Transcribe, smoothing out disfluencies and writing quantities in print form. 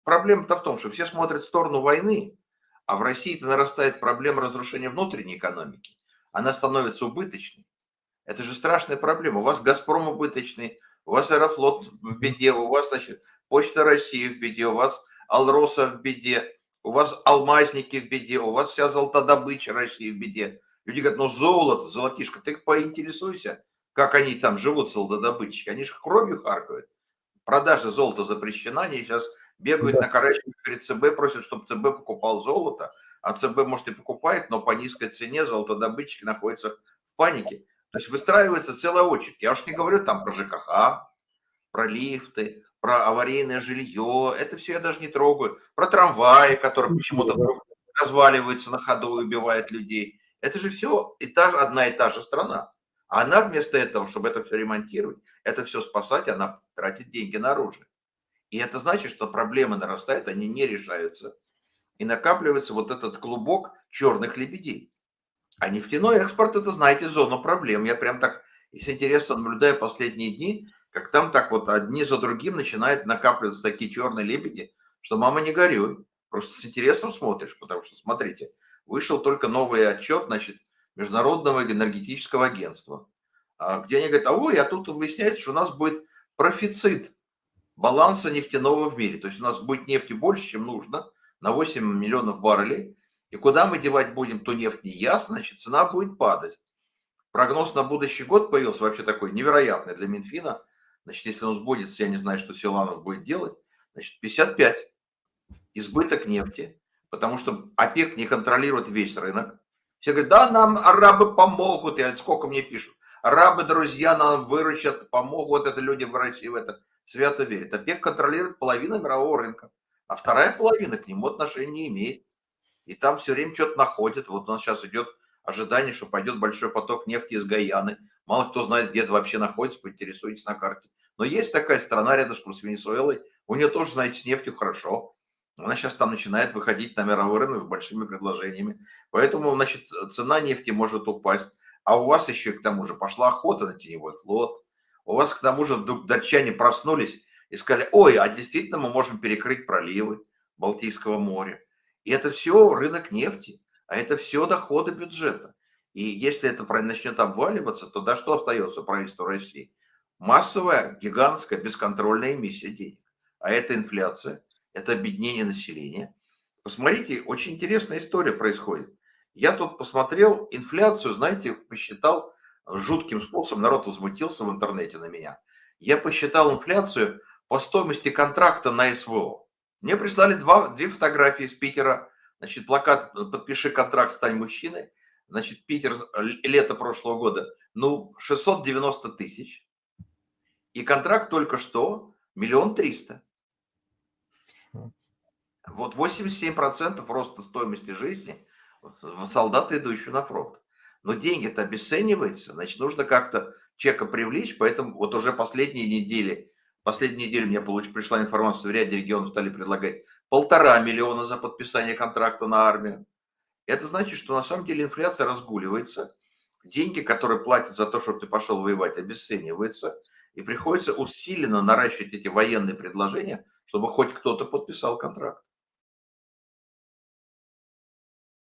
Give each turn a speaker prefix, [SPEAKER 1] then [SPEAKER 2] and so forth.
[SPEAKER 1] проблема-то в том, что все смотрят в сторону войны, а в России-то нарастает проблема разрушения внутренней экономики. Она становится убыточной. Это же страшная проблема. У вас «Газпром» убыточный, у вас «Аэрофлот» в
[SPEAKER 2] Мгм.
[SPEAKER 1] беде, у вас, значит, Почта России в беде, у вас «Алроса» в беде, у вас алмазники в беде, у вас вся золотодобыча России в беде. Люди говорят, ну золото, золотишко, ты поинтересуйся, как они там живут, золотодобытчики. Они же кровью харкают. Продажа золота запрещена, они сейчас бегают
[SPEAKER 2] Да.
[SPEAKER 1] на карачках перед ЦБ, просят, чтобы ЦБ покупал золото, а ЦБ, может, и покупает, но по низкой цене золотодобытчики находятся в панике. То есть выстраивается целая очередь. Я уж не говорю там про ЖКХ, про лифты, про аварийное жилье. Это все я даже не трогаю. Про трамваи, которые почему-то
[SPEAKER 2] Да.
[SPEAKER 1] вдруг разваливаются на ходу и убивают людей. Это же все одна и та же страна. А она вместо этого, чтобы это все ремонтировать, это все спасать, она тратит деньги на оружие. И это значит, что проблемы нарастают, они не решаются. И накапливается вот этот клубок черных лебедей. А нефтяной экспорт, это, знаете, зона проблем. Я прям так с интересом наблюдаю последние дни, как там так вот одни за другим начинают накапливаться такие черные лебеди, что мама не горюй. Просто с интересом смотришь, потому что, смотрите, вышел только новый отчет, значит, Международного энергетического агентства, где они говорят, ой, а тут выясняется, что у нас будет профицит баланса нефтяного в мире. То есть у нас будет нефти больше, чем нужно, на 8 миллионов баррелей. И куда мы девать будем ту нефть, не ясно, значит, цена будет падать. Прогноз на будущий год появился вообще такой невероятный для Минфина. Значит, если он сбудется, я не знаю, что Силанов будет делать, значит, 55 избыток нефти, потому что ОПЕК не контролирует весь рынок. Все говорят, да, нам арабы помогут. Я, сколько мне пишут, арабы, друзья, нам выручат, помогут. Это люди в России в это свято верят. ОПЕК контролирует половину мирового рынка, а вторая половина к нему отношения не имеет. И там все время что-то находят. Вот у нас сейчас идет ожидание, что пойдет большой поток нефти из Гаяны. Мало кто знает, где это вообще находится, поинтересуйтесь на карте. Но есть такая страна рядышком с Венесуэлой, у нее тоже, знаете, с нефтью хорошо. Она сейчас там начинает выходить на мировой рынок с большими предложениями. Поэтому, значит, цена нефти может упасть. А у вас еще к тому же пошла охота на теневой флот. У вас к тому же вдруг датчане проснулись и сказали, ой, а действительно мы можем перекрыть проливы Балтийского моря. И это все рынок нефти, а это все доходы бюджета. И если это начнет обваливаться, то да что остается правительству России? Массовая, гигантская, бесконтрольная эмиссия денег. А это инфляция, это обеднение населения. Посмотрите, очень интересная история происходит. Я тут посмотрел инфляцию, знаете, посчитал жутким способом, народ возмутился в интернете на меня. Я посчитал инфляцию по стоимости контракта на СВО. Мне прислали две фотографии из Питера. Значит, плакат «Подпиши контракт, стань мужчиной». Значит, Питер, лето прошлого года, ну, 690 тысяч. И контракт только что 1 300 000. Вот 87% роста стоимости жизни солдата, идущего на фронт. Но деньги-то обесцениваются, значит, нужно как-то человека привлечь, поэтому вот уже последние недели мне пришла информация, что в ряде регионов стали предлагать 1,5 миллиона за подписание контракта на армию. Это значит, что на самом деле инфляция разгуливается, деньги, которые платят за то, чтобы ты пошел воевать, обесцениваются, и приходится усиленно наращивать эти военные предложения, чтобы хоть кто-то подписал контракт.